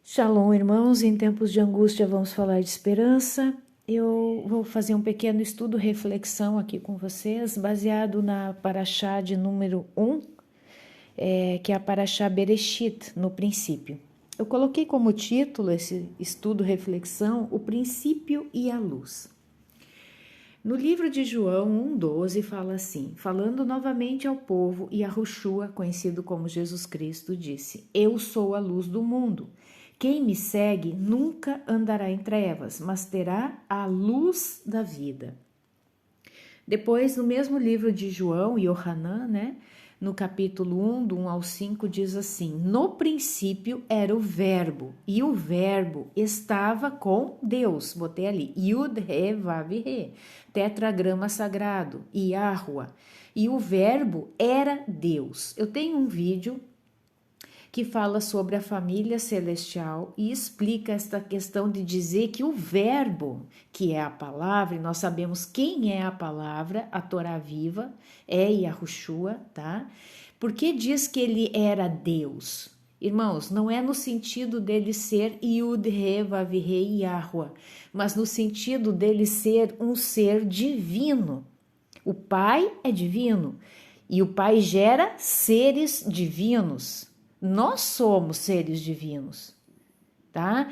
Shalom, irmãos. Em tempos de angústia vamos falar de esperança. Eu vou fazer um pequeno estudo, reflexão aqui com vocês, baseado na Parashá de número 1, que é a Parashá Bereshit, no princípio. Eu coloquei como título esse estudo, reflexão, o princípio e a luz. No livro de João 1,12 fala assim, falando novamente ao povo, e a Yeshua, conhecido como Jesus Cristo, disse: Eu sou a luz do mundo. Quem me segue nunca andará em trevas, mas terá a luz da vida. Depois, no mesmo livro de João, Yohanan, no capítulo 1, do 1 ao 5, diz assim: No princípio era o verbo, e o verbo estava com Deus. Botei ali, Yud, He, Vav, He, tetragrama sagrado, Yahuwah. E o verbo era Deus. Eu tenho um vídeo que fala sobre a família celestial e explica esta questão de dizer que o verbo, que é a palavra, e nós sabemos quem é a palavra, a Torá viva, é Yahushua, tá? Porque diz que ele era Deus. Irmãos, não é no sentido dele ser Yud, He, Vav, He, Yahuwah, mas no sentido dele ser um ser divino. O Pai é divino e o Pai gera seres divinos. Nós somos seres divinos, tá?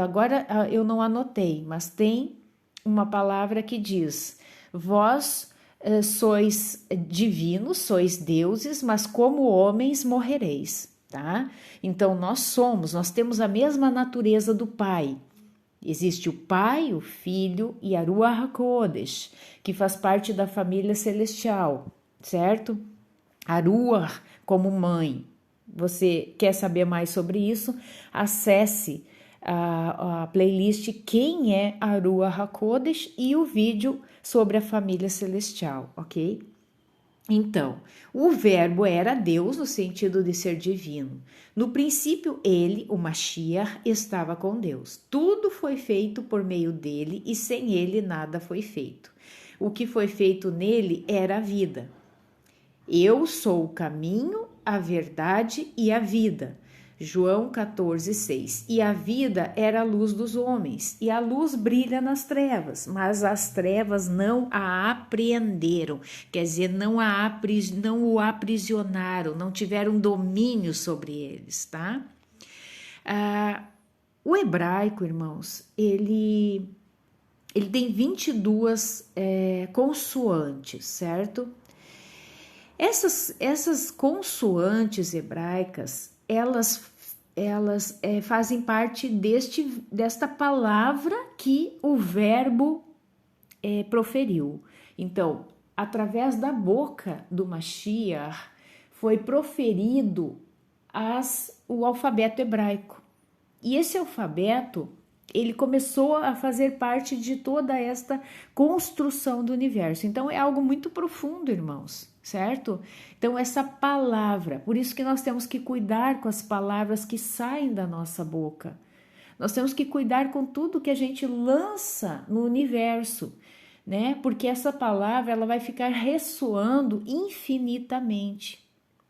Agora eu não anotei, mas tem uma palavra que diz: vós sois divinos, sois deuses, mas como homens morrereis, tá? Então nós temos a mesma natureza do Pai. Existe o Pai, o Filho e a Ruach HaKodesh, que faz parte da família celestial, certo? A Ruach como mãe. Você quer saber mais sobre isso? Acesse a playlist Quem é a Ruach HaKodesh e o vídeo sobre a família celestial, ok? Então, o verbo era Deus no sentido de ser divino. No princípio, ele, o Mashiach, estava com Deus. Tudo foi feito por meio dele e sem ele nada foi feito. O que foi feito nele era a vida. Eu sou o caminho, a verdade e a vida. João 14,6. E a vida era a luz dos homens, e a luz brilha nas trevas, mas as trevas não a apreenderam, quer dizer, não o aprisionaram, não tiveram domínio sobre eles, tá? O hebraico, irmãos, ele tem 22 consoantes, certo? Essas consoantes hebraicas, elas fazem parte desta palavra que o verbo proferiu. Então, através da boca do Mashiach, foi proferido o alfabeto hebraico. E esse alfabeto, ele começou a fazer parte de toda esta construção do universo. Então, é algo muito profundo, irmãos, certo? Então, essa palavra, por isso que nós temos que cuidar com as palavras que saem da nossa boca. Nós temos que cuidar com tudo que a gente lança no universo, né? Porque essa palavra, ela vai ficar ressoando infinitamente.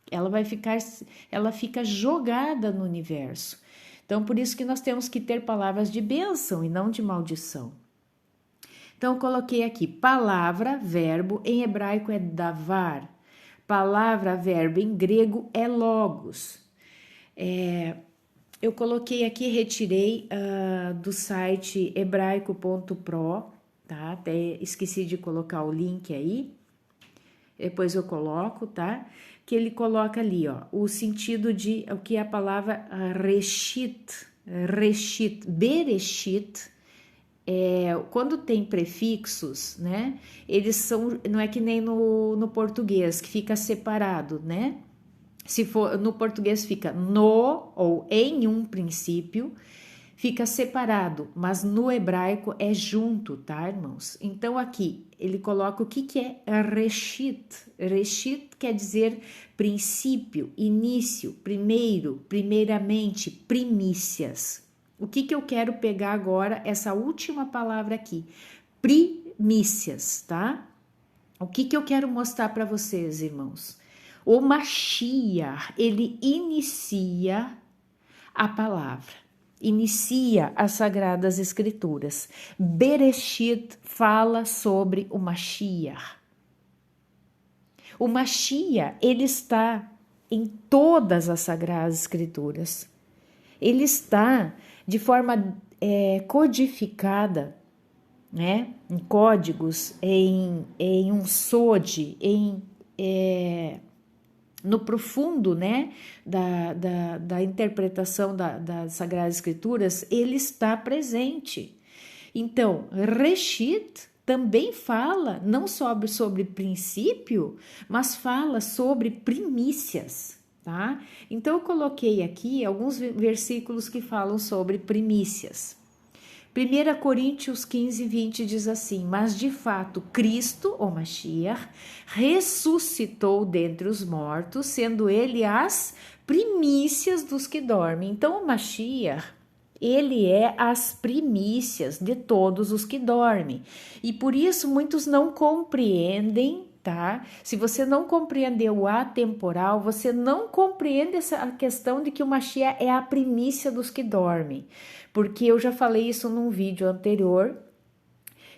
Ela fica jogada no universo. Então, por isso que nós temos que ter palavras de bênção e não de maldição. Então, eu coloquei aqui palavra, verbo, em hebraico é davar. Palavra, verbo, em grego é logos. Eu coloquei aqui, retirei do site hebraico.pro, tá? Até esqueci de colocar o link aí. Depois eu coloco, tá? Que ele coloca ali, ó, o sentido de o que é a palavra reshit, bereshit, quando tem prefixos, né? Eles são, não é que nem no português, que fica separado, né? Se for no português fica no ou em um princípio, fica separado, mas no hebraico é junto, tá, irmãos? Então aqui ele coloca o que é reshit. Reshit quer dizer princípio, início, primeiro, primeiramente, primícias. O que eu quero pegar agora, essa última palavra aqui, primícias, tá? O que eu quero mostrar para vocês, irmãos? O Mashiach, ele inicia a palavra. inicia as Sagradas Escrituras. Bereshit fala sobre o Mashiach. O Mashiach, ele está em todas as Sagradas Escrituras. Ele está de forma codificada, né, em códigos, em um sode, no profundo, né, da interpretação das Sagradas Escrituras, ele está presente. Então, Reshit também fala não sobre princípio, mas fala sobre primícias, tá? Então, eu coloquei aqui alguns versículos que falam sobre primícias. 1 Coríntios 15, 20 diz assim: mas de fato Cristo, o Mashiach, ressuscitou dentre os mortos, sendo ele as primícias dos que dormem. Então o Mashiach, ele é as primícias de todos os que dormem. E por isso muitos não compreendem, tá? Se você não compreendeu o atemporal, você não compreende essa questão de que o Mashiach é a primícia dos que dormem. Porque eu já falei isso num vídeo anterior,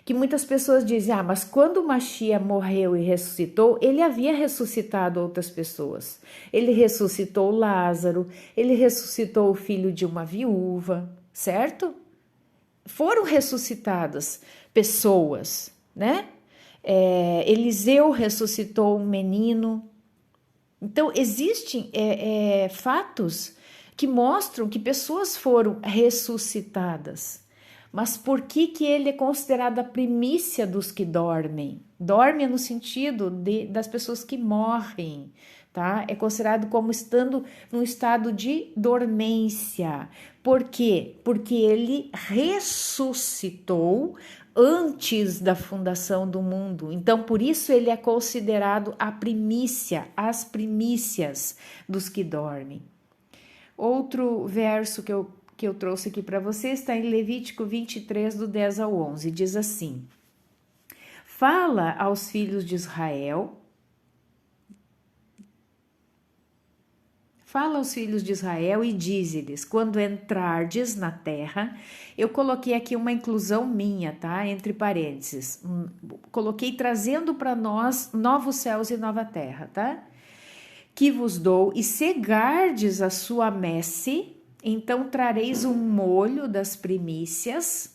que muitas pessoas dizem, mas quando o Mashiach morreu e ressuscitou, ele havia ressuscitado outras pessoas. Ele ressuscitou Lázaro, ele ressuscitou o filho de uma viúva, certo? Foram ressuscitadas pessoas, né? Eliseu ressuscitou um menino. Então, existem fatos que mostram que pessoas foram ressuscitadas. Mas por que ele é considerado a primícia dos que dormem? Dorme no sentido das pessoas que morrem, tá? É considerado como estando num estado de dormência. Por quê? Porque ele ressuscitou antes da fundação do mundo. Então, por isso ele é considerado a primícia, as primícias dos que dormem. Outro verso que eu trouxe aqui para você está em Levítico 23, do 10 ao 11. Diz assim: fala aos filhos de Israel, e dize-lhes, quando entrardes na terra, eu coloquei aqui uma inclusão minha, tá? Entre parênteses, coloquei trazendo para nós novos céus e nova terra, tá? Que vos dou, e cegardes a sua messe, então trareis um molho das primícias,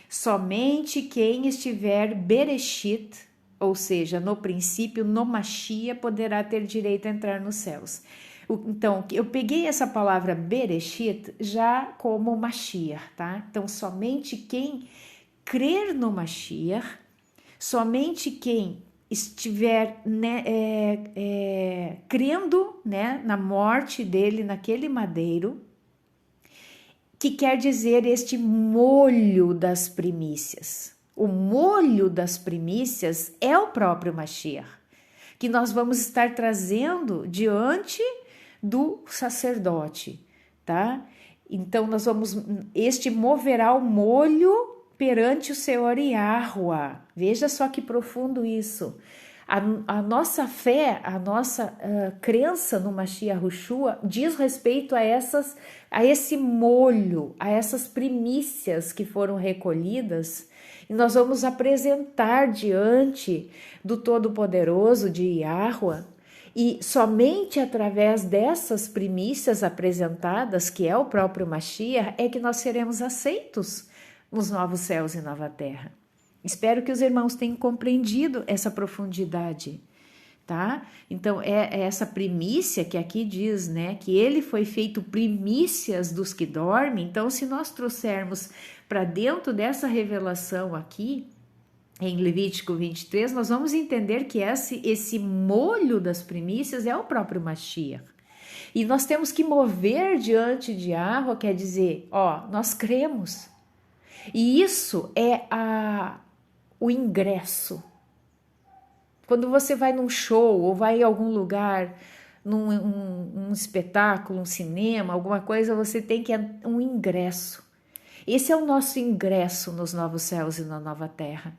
somente quem estiver Bereshit, ou seja, no princípio, no Mashiach, poderá ter direito a entrar nos céus. Então, eu peguei essa palavra Bereshit já como Mashiach, tá? Então, somente quem crer no Mashiach, somente quem estiver crendo, né, na morte dele naquele madeiro, que quer dizer este molho das primícias. O molho das primícias é o próprio Mashiach, que nós vamos estar trazendo diante do sacerdote, tá? Então este moverá o molho perante o Senhor Yahuwah. Veja só que profundo isso. A nossa fé, a nossa crença no Mashiach Yahushua diz respeito a esse molho, a essas primícias que foram recolhidas, e nós vamos apresentar diante do Todo-Poderoso de Yahuwah, e somente através dessas primícias apresentadas, que é o próprio Mashiach, é que nós seremos aceitos nos novos céus e nova terra. Espero que os irmãos tenham compreendido essa profundidade, tá? Então, é essa primícia que aqui diz, né? Que ele foi feito primícias dos que dormem. Então, se nós trouxermos para dentro dessa revelação aqui, em Levítico 23, nós vamos entender que esse molho das primícias é o próprio Mashiach. E nós temos que mover diante de Yahuwah, quer dizer, nós cremos. E isso é o ingresso. Quando você vai num show ou vai em algum lugar, num espetáculo, um cinema, alguma coisa, você tem que um ingresso. Esse é o nosso ingresso nos novos céus e na nova terra.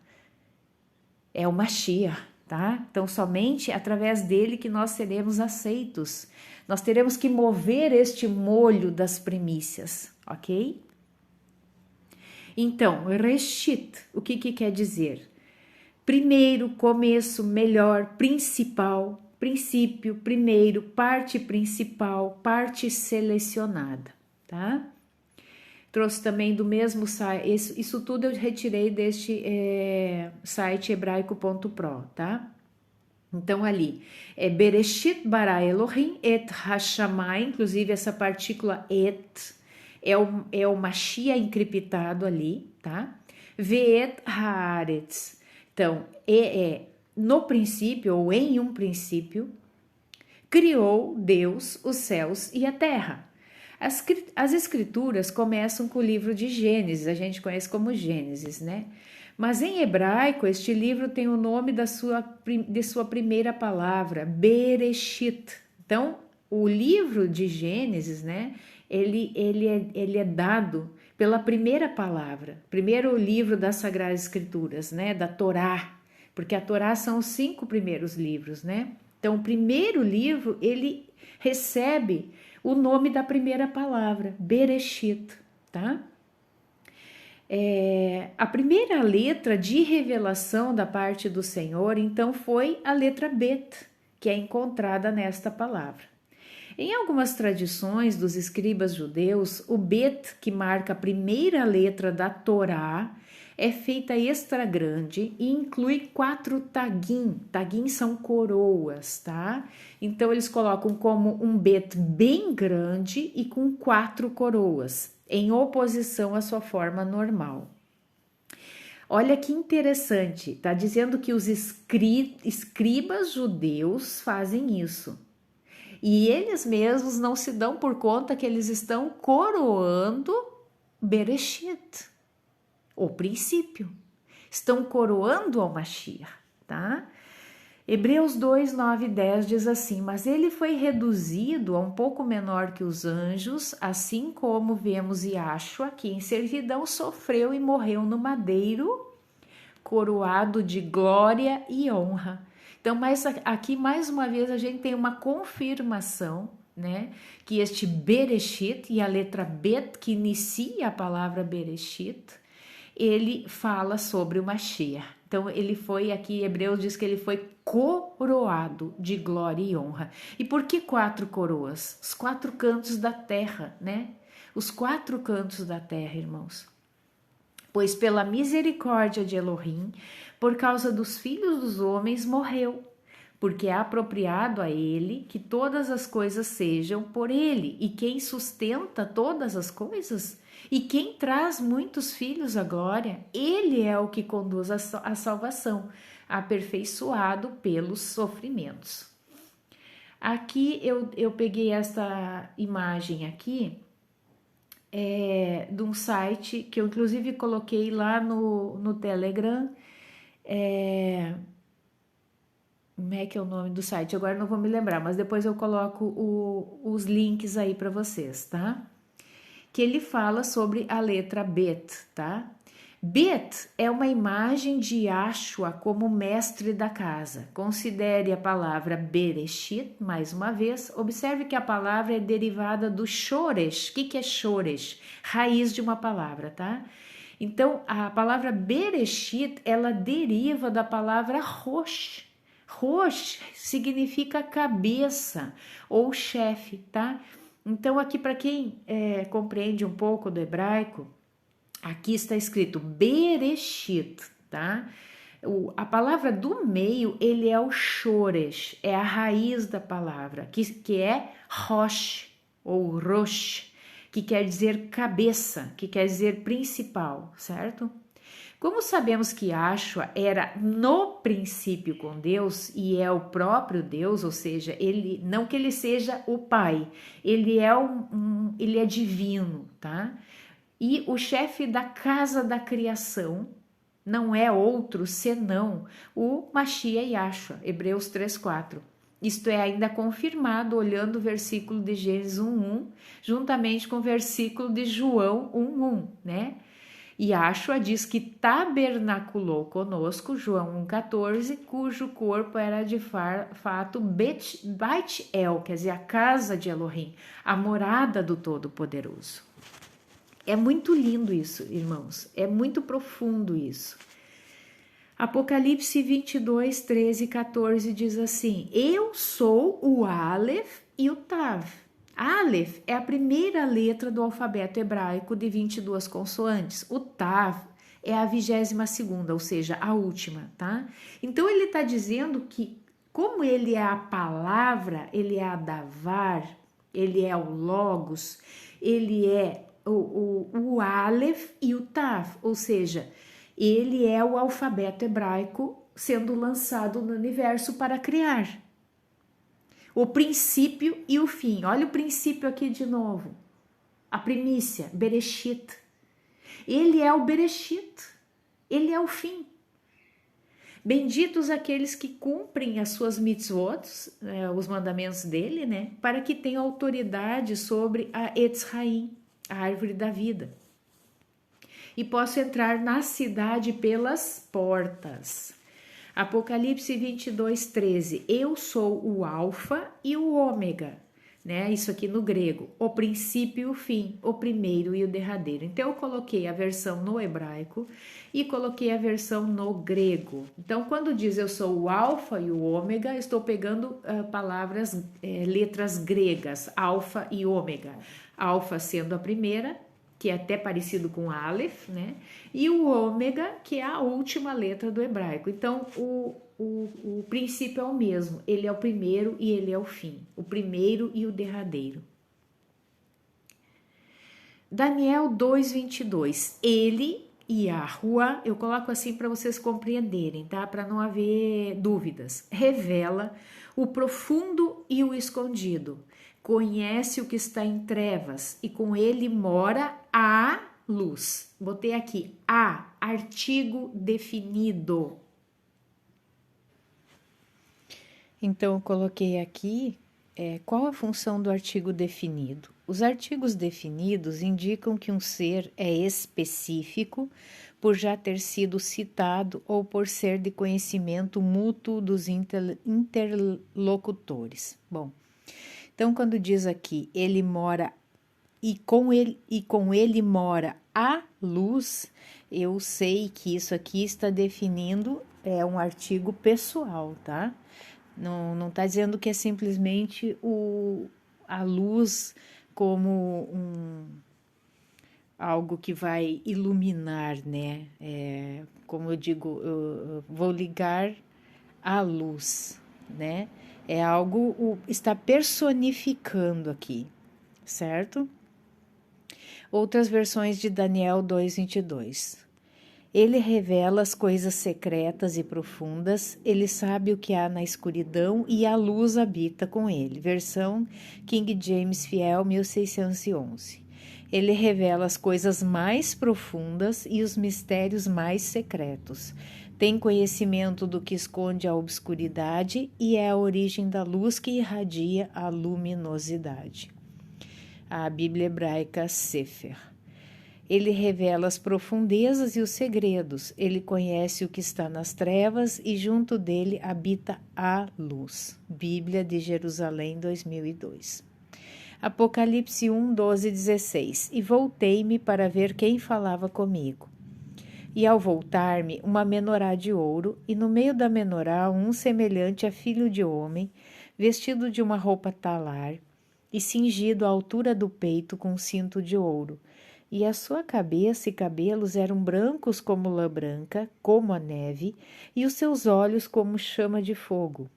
É o Mashiach, tá? Então, somente através dele que nós seremos aceitos. Nós teremos que mover este molho das primícias, ok? Então, Reshit, o que quer dizer? Primeiro, começo, melhor, principal, princípio, primeiro, parte principal, parte selecionada, tá? Trouxe também do mesmo site, isso tudo eu retirei deste site hebraico.pro, tá? Então ali, Bereshit bara Elohim et hashamayim, inclusive essa partícula et, é o Mashiach encriptado ali, tá? Ve'et haaretz. Então, no princípio, ou em um princípio, criou Deus os céus e a terra. As escrituras começam com o livro de Gênesis, a gente conhece como Gênesis, né? Mas em hebraico, este livro tem o nome de sua primeira palavra, Bereshit. Então, o livro de Gênesis, né? Ele é dado pela primeira palavra, primeiro livro das Sagradas Escrituras, né? Da Torá, porque a Torá são os 5 primeiros livros, né? Então, o primeiro livro, ele recebe o nome da primeira palavra, Bereshit, tá? A primeira letra de revelação da parte do Senhor, então, foi a letra Bet, que é encontrada nesta palavra. Em algumas tradições dos escribas judeus, o Bet, que marca a primeira letra da Torá, é feita extra grande e inclui 4 tagim. Tagim são coroas, tá? Então eles colocam como um Bet bem grande e com 4 coroas, em oposição à sua forma normal. Olha que interessante, tá dizendo que os escribas judeus fazem isso. E eles mesmos não se dão por conta que eles estão coroando Bereshit, o princípio. Estão coroando ao Mashiach, tá? Hebreus 2, 9 e 10 diz assim: mas ele foi reduzido a um pouco menor que os anjos, assim como vemos Yahshua, que em servidão sofreu e morreu no madeiro, coroado de glória e honra. Então, mas aqui mais uma vez a gente tem uma confirmação, né, que este Bereshit e a letra Bet, que inicia a palavra Bereshit, ele fala sobre o Mashiach. Então, ele foi, aqui Hebreus diz que ele foi coroado de glória e honra. E por que 4 coroas? Os 4 cantos da terra, né? Os 4 cantos da terra, irmãos. Pois pela misericórdia de Elohim, por causa dos filhos dos homens, morreu, porque é apropriado a ele que todas as coisas sejam por ele, e quem sustenta todas as coisas, e quem traz muitos filhos à glória, ele é o que conduz a salvação, aperfeiçoado pelos sofrimentos. Aqui eu peguei esta imagem aqui, de um site que eu inclusive coloquei lá no Telegram. Como é que é o nome do site? Agora não vou me lembrar, mas depois eu coloco os links aí para vocês, tá? Que ele fala sobre a letra Bet, tá? Bet é uma imagem de Yahshua como mestre da casa. Considere a palavra Bereshit, mais uma vez. Observe que a palavra é derivada do Shoresh. O que é Shoresh? Raiz de uma palavra, tá? Então, a palavra Bereshit, ela deriva da palavra Rosh. Rosh significa cabeça ou chefe, tá? Então, aqui para quem compreende um pouco do hebraico, aqui está escrito Bereshit, tá? A palavra do meio, ele é o Shoresh, é a raiz da palavra, que é Rosh ou Rosh, que quer dizer cabeça, que quer dizer principal, certo? Como sabemos que Yahshua era no princípio com Deus e é o próprio Deus, ou seja, ele não que ele seja o Pai, ele é divino, tá? E o chefe da casa da criação não é outro senão o Mashiach Yahshua, Hebreus 3:4. Isto é ainda confirmado olhando o versículo de Gênesis 1:1, juntamente com o versículo de João 1:1, né? Yahshua diz que tabernaculou conosco, João 1,14, cujo corpo era de fato Beit El, quer dizer, a casa de Elohim, a morada do Todo-Poderoso. É muito lindo isso, irmãos, é muito profundo isso. Apocalipse 22, 13 e 14 diz assim: eu sou o Aleph e o Tav. Aleph é a primeira letra do alfabeto hebraico de 22 consoantes. O Tav é a 22ª, ou seja, a última, tá? Então ele está dizendo que, como ele é a palavra, ele é a Davar, ele é o Logos, ele é o Aleph e o Tav, ou seja, ele é o alfabeto hebraico sendo lançado no universo para criar. O princípio e o fim. Olha o princípio aqui de novo. A primícia, Bereshit. Ele é o Bereshit. Ele é o fim. Benditos aqueles que cumprem as suas mitzvot, os mandamentos dele, né? Para que tenham autoridade sobre a Etz Haim, a árvore da vida. E posso entrar na cidade pelas portas. Apocalipse 22, 13. Eu sou o alfa e o ômega, né? Isso aqui no grego. O princípio e o fim, o primeiro e o derradeiro. Então eu coloquei a versão no hebraico e coloquei a versão no grego. Então quando diz eu sou o alfa e o ômega, estou pegando palavras, letras gregas, alfa e ômega. Alfa sendo a primeira, que é até parecido com Aleph, né? E o ômega, que é a última letra do hebraico. Então, o princípio é o mesmo. Ele é o primeiro e ele é o fim. O primeiro e o derradeiro. Daniel 2:22. Ele, Yahuwah, eu coloco assim para vocês compreenderem, tá? Para não haver dúvidas. Revela o profundo e o escondido. Conhece o que está em trevas e com ele mora a luz. Botei aqui a, artigo definido. Então eu coloquei aqui qual a função do artigo definido. Os artigos definidos indicam que um ser é específico por já ter sido citado ou por ser de conhecimento mútuo dos interlocutores. Bom, então quando diz aqui ele mora e com ele mora a luz, eu sei que isso aqui está definindo um artigo pessoal, tá? Não está dizendo que é simplesmente a luz como algo que vai iluminar, né? Como eu digo, eu vou ligar a luz, né? É algo, está personificando aqui, certo? Outras versões de Daniel 2:22. Ele revela as coisas secretas e profundas, ele sabe o que há na escuridão e a luz habita com ele. Versão King James Fiel 1611. Ele revela as coisas mais profundas e os mistérios mais secretos. Tem conhecimento do que esconde a obscuridade e é a origem da luz que irradia a luminosidade. A Bíblia Hebraica Sefer. Ele revela as profundezas e os segredos, ele conhece o que está nas trevas e junto dele habita a luz. Bíblia de Jerusalém 2002. Apocalipse 1, 12, 16. E voltei-me para ver quem falava comigo. E ao voltar-me, uma menorá de ouro, e no meio da menorá um semelhante a filho de homem, vestido de uma roupa talar, e cingido à altura do peito com um cinto de ouro. E a sua cabeça e cabelos eram brancos como lã branca, como a neve, e os seus olhos como chama de fogo.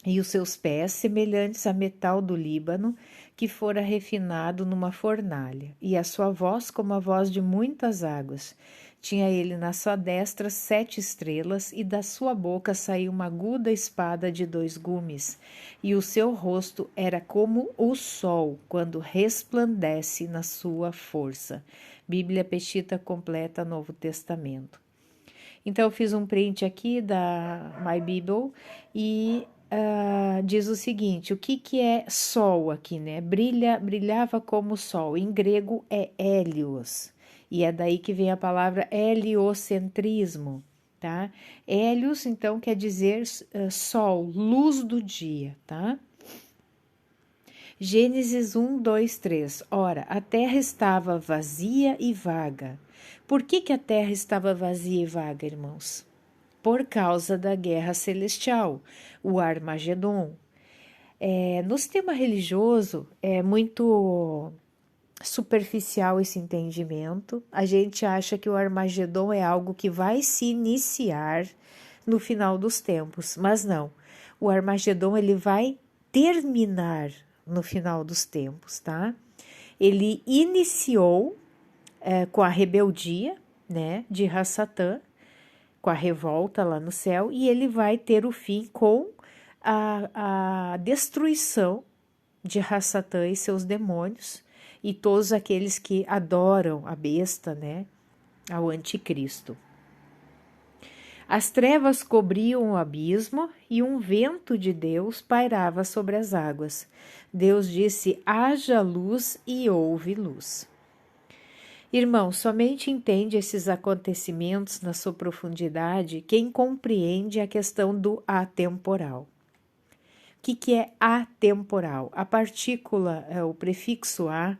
E os seus pés semelhantes a metal do Líbano, que fora refinado numa fornalha, e a sua voz como a voz de muitas águas. Tinha ele na sua destra 7 estrelas, e da sua boca saía uma aguda espada de 2 gumes, e o seu rosto era como o sol, quando resplandece na sua força. Bíblia Peshitta completa, Novo Testamento. Então, eu fiz um print aqui da My Bible e diz o seguinte, o que é sol aqui, né? Brilhava como sol, em grego é hélios. E é daí que vem a palavra heliocentrismo, tá? Hélios, então, quer dizer sol, luz do dia, tá? Gênesis 1, 2, 3. Ora, a terra estava vazia e vaga. Por que a terra estava vazia e vaga, irmãos? Por causa da guerra celestial, o Armagedon. No sistema religioso, é muito superficial esse entendimento. A gente acha que o Armagedon é algo que vai se iniciar no final dos tempos, mas não. O Armagedon ele vai terminar no final dos tempos, tá? Ele iniciou com a rebeldia, né, de Hassatã, com a revolta lá no céu, e ele vai ter o fim com a destruição de Hassatã e seus demônios e todos aqueles que adoram a besta, né, ao anticristo. As trevas cobriam o abismo e um vento de Deus pairava sobre as águas. Deus disse: haja luz, e houve luz. Irmão, somente entende esses acontecimentos na sua profundidade quem compreende a questão do atemporal. O que é atemporal? A partícula, o prefixo a,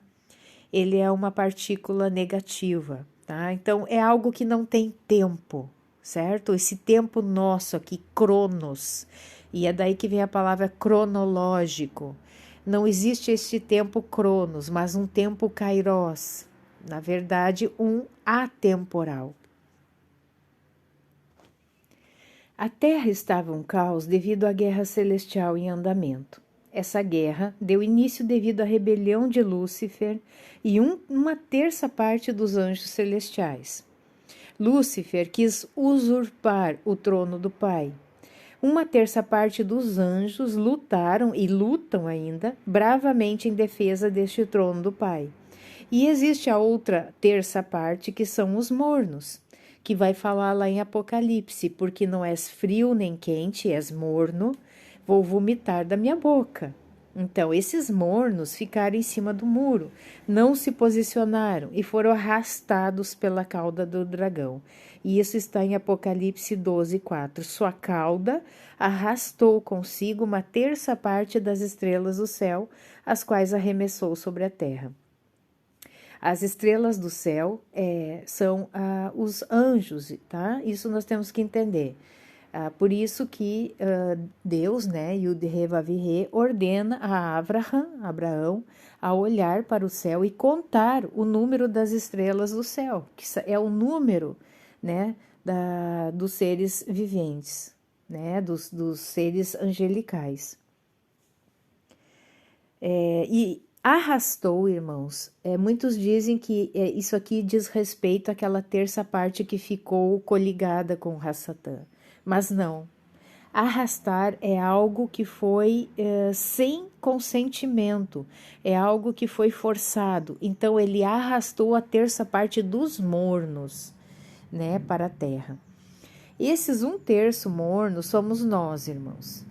ele é uma partícula negativa, tá? Então, é algo que não tem tempo, certo? Esse tempo nosso aqui, cronos, e é daí que vem a palavra cronológico. Não existe este tempo cronos, mas um tempo kairos, na verdade, um atemporal. A Terra estava um caos devido à guerra celestial em andamento. Essa guerra deu início devido à rebelião de Lúcifer e uma terça parte dos anjos celestiais. Lúcifer quis usurpar o trono do Pai. Uma terça parte dos anjos lutaram e lutam ainda bravamente em defesa deste trono do Pai. E existe a outra terça parte, que são os mornos, que vai falar lá em Apocalipse: porque não és frio nem quente, és morno, vou vomitar da minha boca. Então, esses mornos ficaram em cima do muro, não se posicionaram e foram arrastados pela cauda do dragão. E isso está em Apocalipse 12, 4. Sua cauda arrastou consigo uma terça parte das estrelas do céu, as quais arremessou sobre a terra. As estrelas do céu são os anjos, tá? Isso nós temos que entender. Por isso que Deus, né, Yud-He-Vav-He, ordena a Abraão, a olhar para o céu e contar o número das estrelas do céu, que é o número, né, dos seres viventes, né, dos seres angelicais. E arrastou, irmãos. Muitos dizem que isso aqui diz respeito àquela terça parte que ficou coligada com Hassatã. Mas não. Arrastar é algo que foi sem consentimento, é algo que foi forçado. Então, ele arrastou a terça parte dos mornos, né, para a terra. Esses 1/3 mornos somos nós, irmãos.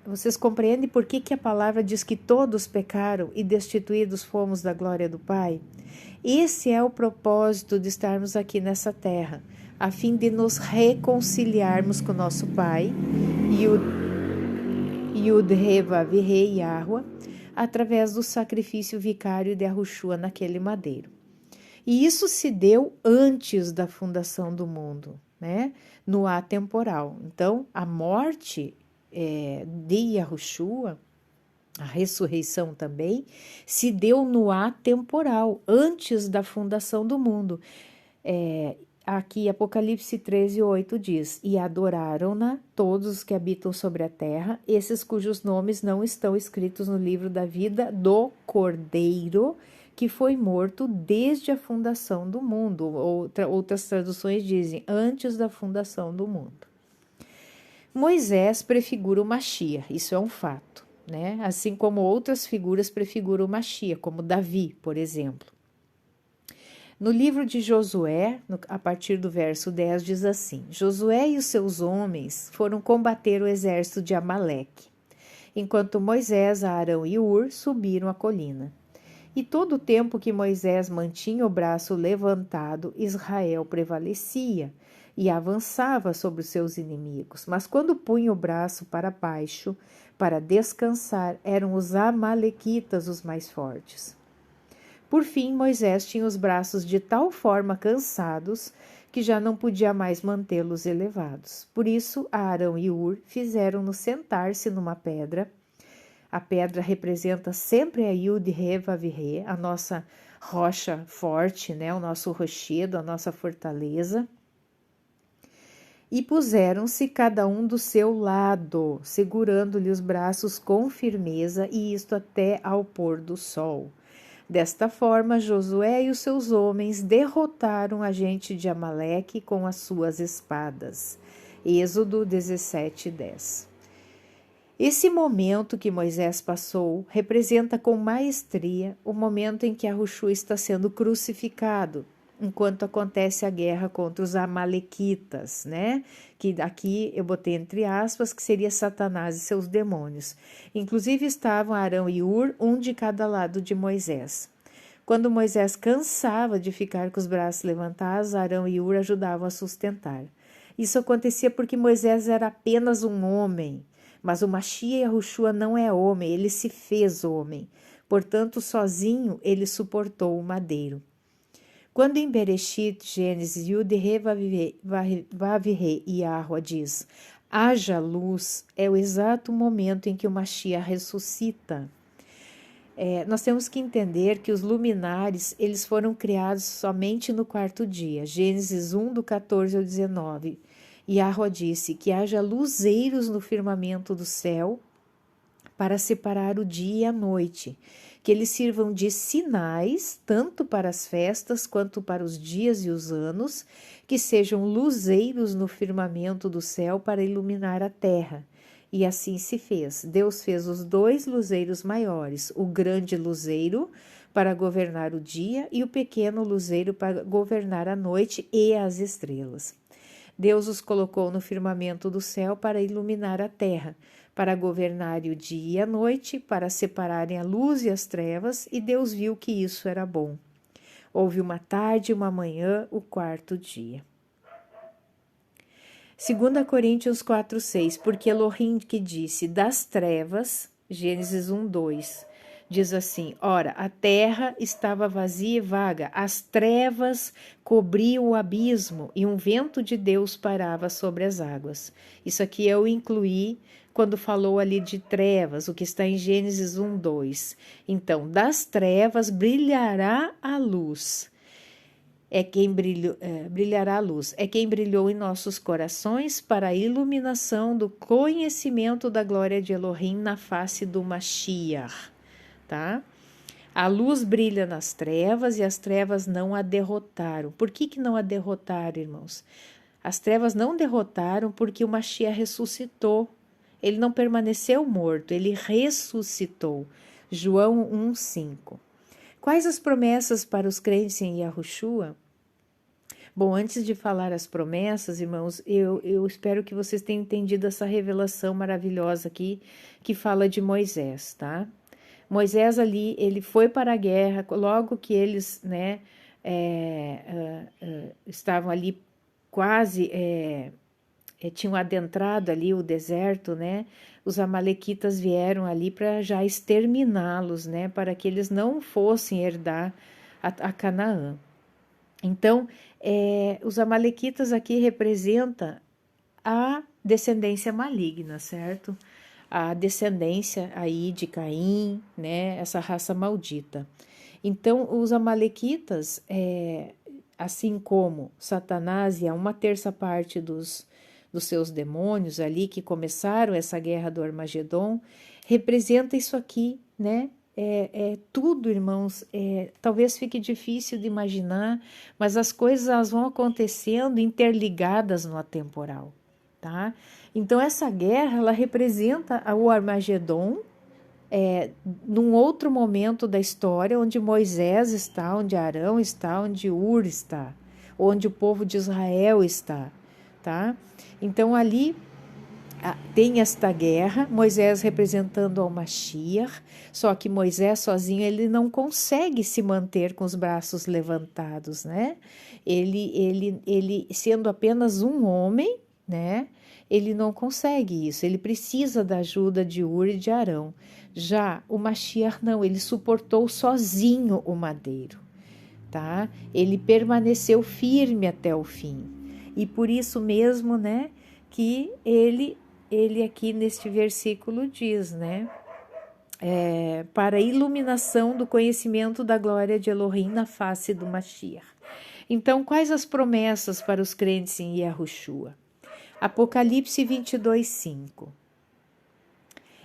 Vocês compreendem por que a palavra diz que todos pecaram e destituídos fomos da glória do Pai? Esse é o propósito de estarmos aqui nessa terra, a fim de nos reconciliarmos com nosso Pai, Yud-He-Vav-He, Yahweh, através do sacrifício vicário de Yahushua naquele madeiro. E isso se deu antes da fundação do mundo, né? No atemporal. Então, a morte de Yahushua, a ressurreição também, se deu no atemporal, antes da fundação do mundo. Aqui, Apocalipse 13, 8 diz: e adoraram-na todos os que habitam sobre a terra, esses cujos nomes não estão escritos no livro da vida do Cordeiro, que foi morto desde a fundação do mundo. Outras traduções dizem, antes da fundação do mundo. Moisés prefigura o Mashiach, isso é um fato, né? Assim como outras figuras prefiguram o Mashiach, como Davi, por exemplo. No livro de Josué, a partir do verso 10, diz assim: Josué e os seus homens foram combater o exército de Amaleque, enquanto Moisés, Arão e Ur subiram a colina. E todo o tempo que Moisés mantinha o braço levantado, Israel prevalecia e avançava sobre os seus inimigos. Mas quando punha o braço para baixo, para descansar, eram os amalequitas os mais fortes. Por fim, Moisés tinha os braços de tal forma cansados que já não podia mais mantê-los elevados. Por isso, Arão e Hur fizeram-no sentar-se numa pedra. A pedra representa sempre a Yud-He-Vav-He, a nossa rocha forte, né? O nosso rochedo, a nossa fortaleza. E puseram-se cada um do seu lado, segurando-lhe os braços com firmeza, e isto até ao pôr do sol. Desta forma, Josué e os seus homens derrotaram a gente de Amaleque com as suas espadas. Êxodo 17:10. Esse momento que Moisés passou representa com maestria o momento em que Yahushua está sendo crucificado, enquanto acontece a guerra contra os amalequitas, né? Que aqui eu botei entre aspas, que seria Satanás e seus demônios. Inclusive estavam Arão e Hur, um de cada lado de Moisés. Quando Moisés cansava de ficar com os braços levantados, Arão e Hur ajudavam a sustentar. Isso acontecia porque Moisés era apenas um homem, mas o Mashiach Yahushua não é homem, ele se fez homem. Portanto, sozinho ele suportou o madeiro. Quando em Bereshit, Gênesis, Yud-He-Vav-He e Yahweh diz, haja luz, é o exato momento em que o Mashiach ressuscita. Nós temos que entender que os luminares, eles foram criados somente no quarto dia. Gênesis 1, do 14 ao 19. Yahweh disse que haja luzeiros no firmamento do céu para separar o dia e a noite, que eles sirvam de sinais, tanto para as festas quanto para os dias e os anos, que sejam luzeiros no firmamento do céu para iluminar a terra. E assim se fez. Deus fez os 2 luzeiros maiores, o grande luzeiro para governar o dia e o pequeno luzeiro para governar a noite e as estrelas. Deus os colocou no firmamento do céu para iluminar a terra, para governar o dia e a noite, para separarem a luz e as trevas, e Deus viu que isso era bom. Houve uma tarde e uma manhã, o 4º dia. 2 Coríntios 4:6, porque Elohim que disse, das trevas, Gênesis 1:2, diz assim, ora, a terra estava vazia e vaga, as trevas cobriam o abismo e um vento de Deus parava sobre as águas. Isso aqui eu incluí quando falou ali de trevas, o que está em Gênesis 1:2. Então, das trevas brilhará a luz. Brilhará a luz. É quem brilhou em nossos corações para a iluminação do conhecimento da glória de Elohim na face do Mashiach. Tá? A luz brilha nas trevas e as trevas não a derrotaram. Por que não a derrotaram, irmãos? As trevas não derrotaram porque o Mashiach ressuscitou. Ele não permaneceu morto, ele ressuscitou. João 1:5. Quais as promessas para os crentes em Yahushua? Bom, antes de falar as promessas, irmãos, eu espero que vocês tenham entendido essa revelação maravilhosa aqui que fala de Moisés, tá? Moisés ali, ele foi para a guerra, logo que eles, né, estavam ali quase, tinham adentrado ali o deserto, né, os amalequitas vieram ali para já exterminá-los, né, para que eles não fossem herdar a Canaã. Então, os amalequitas aqui representam a descendência maligna, certo? A descendência aí de Caim, né, essa raça maldita. Então, os amalequitas, assim como Satanás e a 1/3 dos seus demônios ali que começaram essa guerra do Armagedon, representa isso aqui, né? Tudo, irmãos, talvez fique difícil de imaginar, mas as coisas elas vão acontecendo interligadas no atemporal, tá? Então, essa guerra, ela representa o Armagedon, num outro momento da história, onde Moisés está, onde Arão está, onde Hur está, onde o povo de Israel está, tá? Então, ali tem esta guerra, Moisés representando ao Mashiach, só que Moisés sozinho ele não consegue se manter com os braços levantados, né? Ele sendo apenas um homem, né? Ele não consegue isso, ele precisa da ajuda de Uri e de Arão. Já o Mashiach não, ele suportou sozinho o madeiro, tá? Ele permaneceu firme até o fim. E por isso mesmo, né, que ele aqui neste versículo diz, né, para a iluminação do conhecimento da glória de Elohim na face do Mashiach. Então, quais as promessas para os crentes em Yahushua? Apocalipse 22, 5.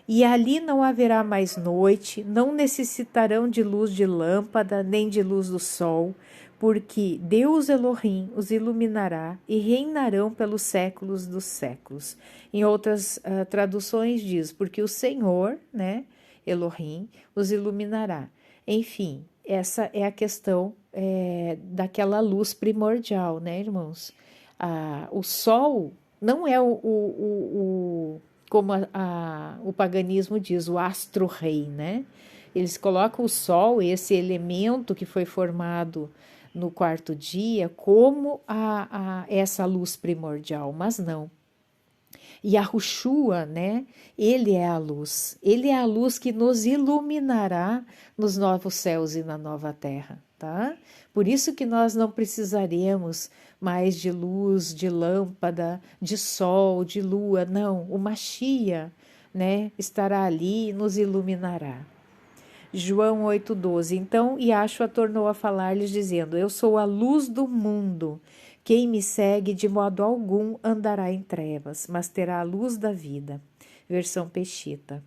E ali não haverá mais noite, não necessitarão de luz de lâmpada, nem de luz do sol, porque Deus Elohim os iluminará e reinarão pelos séculos dos séculos. Em outras traduções diz, porque o Senhor, né, Elohim, os iluminará. Enfim, essa é a questão daquela luz primordial, né, irmãos? O sol não é como o paganismo diz, o astro-rei, né? Eles colocam o sol, esse elemento que foi formado no quarto dia, como essa luz primordial, mas não. Yahushua, né? Ele é a luz que nos iluminará nos novos céus e na nova terra, tá? Por isso que nós não precisaremos mais de luz, de lâmpada, de sol, de lua, não. O Mashiach, né, estará ali e nos iluminará. João 8,12. Então Yahshua tornou a falar-lhes, dizendo: Eu sou a luz do mundo. Quem me segue de modo algum andará em trevas, mas terá a luz da vida. Versão Peshita.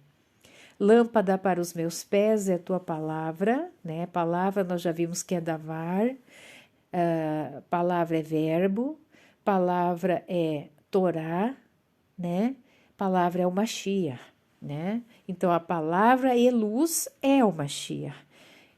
Lâmpada para os meus pés é a tua palavra, né? Palavra nós já vimos que é davar, palavra é verbo, palavra é Torá, né? Palavra é o Mashiach, né? Então a palavra e luz é o Mashiach.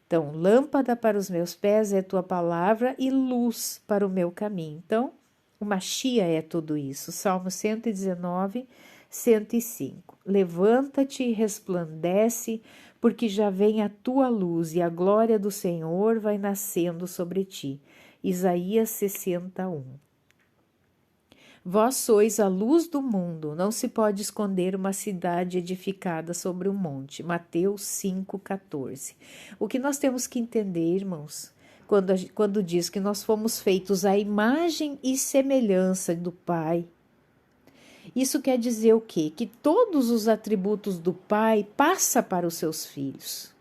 Então, lâmpada para os meus pés é tua palavra e luz para o meu caminho. Então, o Mashiach é tudo isso. Salmo 119, 105. Levanta-te e resplandece, porque já vem a tua luz e a glória do Senhor vai nascendo sobre ti. Isaías 61. Vós sois a luz do mundo, não se pode esconder uma cidade edificada sobre um monte. Mateus 5,14. O que nós temos que entender, irmãos, quando diz que nós fomos feitos à imagem e semelhança do Pai, isso quer dizer o quê? Que todos os atributos do Pai passam para os seus filhos,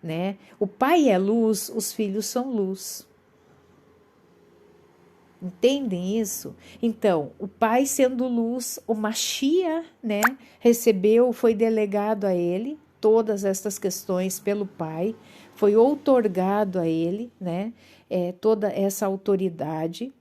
né? O Pai é luz, os filhos são luz. Entendem isso? Então, o Pai sendo luz, o Mashiach, né, recebeu, foi delegado a ele todas estas questões pelo Pai, foi outorgado a ele, né, toda essa autoridade,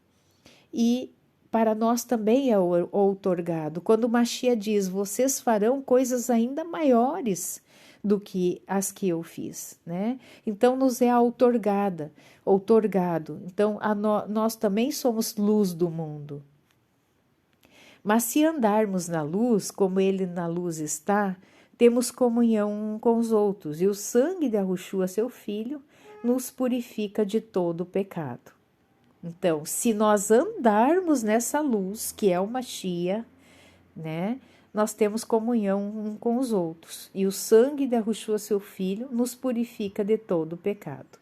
e para nós também é outorgado. Quando o Mashiach diz, vocês farão coisas ainda maiores do que as que eu fiz, né? Então nos é outorgado. Então nós também somos luz do mundo. Mas se andarmos na luz, como ele na luz está, temos comunhão com os outros, e o sangue de Yahushua, seu filho, nos purifica de todo o pecado. Então, se nós andarmos nessa luz, que é o Mashiach, né? Nós temos comunhão um com os outros. E o sangue de Yahushua, seu filho, nos purifica de todo o pecado.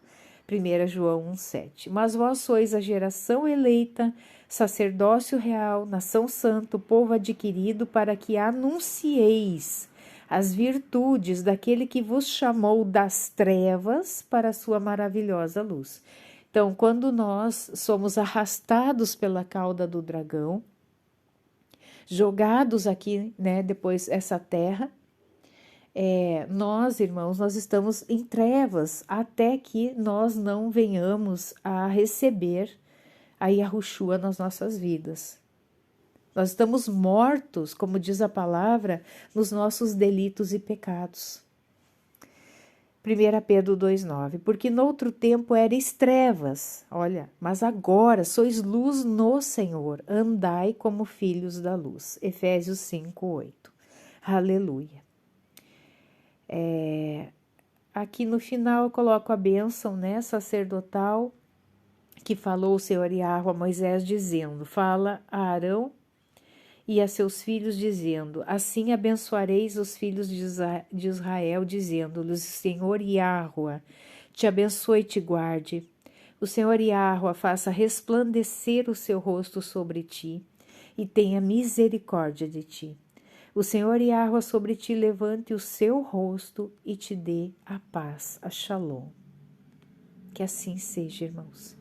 1 João 1,7. Mas vós sois a geração eleita, sacerdócio real, nação santa, povo adquirido, para que anuncieis as virtudes daquele que vos chamou das trevas para a sua maravilhosa luz. Então, quando nós somos arrastados pela cauda do dragão, jogados aqui, né, depois essa terra, nós, irmãos, nós estamos em trevas até que nós não venhamos a receber a Yahushua nas nossas vidas. Nós estamos mortos, como diz a palavra, nos nossos delitos e pecados. 1 Pedro 2,9, porque noutro tempo erais trevas, olha, mas agora sois luz no Senhor, andai como filhos da luz. Efésios 5:8. Aleluia. Aqui no final eu coloco a bênção, né, sacerdotal, que falou o Senhor Yahweh a Moisés dizendo, fala a Arão e a seus filhos dizendo, assim abençoareis os filhos de Israel, dizendo-lhes, o Senhor Yahweh te abençoe e te guarde. O Senhor Yahweh faça resplandecer o seu rosto sobre ti e tenha misericórdia de ti. O Senhor Yahweh sobre ti levante o seu rosto e te dê a paz, a Shalom. Que assim seja, irmãos.